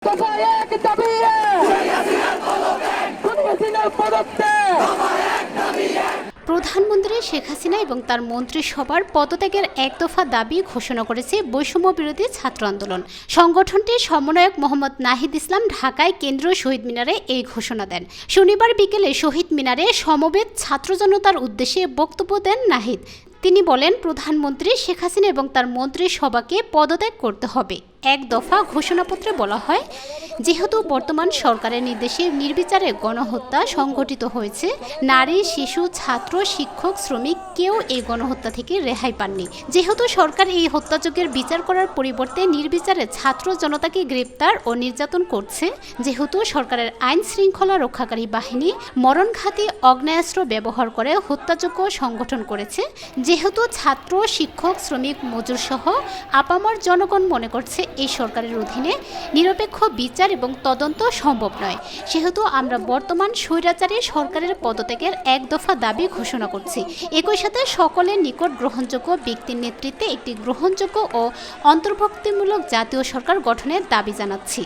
দফায় এক দাবি প্রধানমন্ত্রী শেখ হাসিনা এবং তার মন্ত্রিসভার পদত্যাগের এক দফা দাবি ঘোষণা করেছে বৈষম্য বিরোধী ছাত্র আন্দোলন। সংগঠনটির সমন্বয়ক মোহাম্মদ নাহিদ ইসলাম ঢাকায় কেন্দ্রীয় শহীদ মিনারে এই ঘোষণা দেন। শনিবার বিকেলে শহীদ মিনারে সমবেত ছাত্র জনতার উদ্দেশ্যে বক্তব্য দেন নাহিদ। তিনি বলেন, প্রধানমন্ত্রী শেখ হাসিনা এবং তার মন্ত্রিসভাকে পদত্যাগ করতে হবে। এক দফা ঘোষণাপত্রে বলা হয়, যেহেতু বর্তমান সরকারের নির্দেশে নির্বিচারে গণহত্যা সংঘটিত হয়েছে, নারী, শিশু, ছাত্র, শিক্ষক, শ্রমিক কেউ এই গণহত্যা থেকে রেহাই পাননি। যেহেতু সরকার এই হত্যাযজ্ঞের বিচার করার পরিবর্তে নির্বিচারে ছাত্র জনতাকে গ্রেপ্তার ও নির্যাতন করছে, যেহেতু সরকারের আইন শৃঙ্খলা রক্ষাকারী বাহিনী মরণঘাতী আগ্নেয়াস্ত্র ব্যবহার করে হত্যাযজ্ঞ সংগঠন করেছে, যেহেতু ছাত্র, শিক্ষক, শ্রমিক, মজুর সহ আপামর জনগণ মনে করছে এই সরকারের অধীনে নিরপেক্ষ বিচার এবং তদন্ত সম্ভব নয়, সেহেতু আমরা বর্তমান স্বৈরাচারী সরকারের পদত্যাগের এক দফা দাবি ঘোষণা করছি। একই সাথে সকলের নিকট গ্রহণযোগ্য ব্যক্তির নেতৃত্বে একটি গ্রহণযোগ্য ও অন্তর্ভুক্তিমূলক জাতীয় সরকার গঠনের দাবি জানাচ্ছি।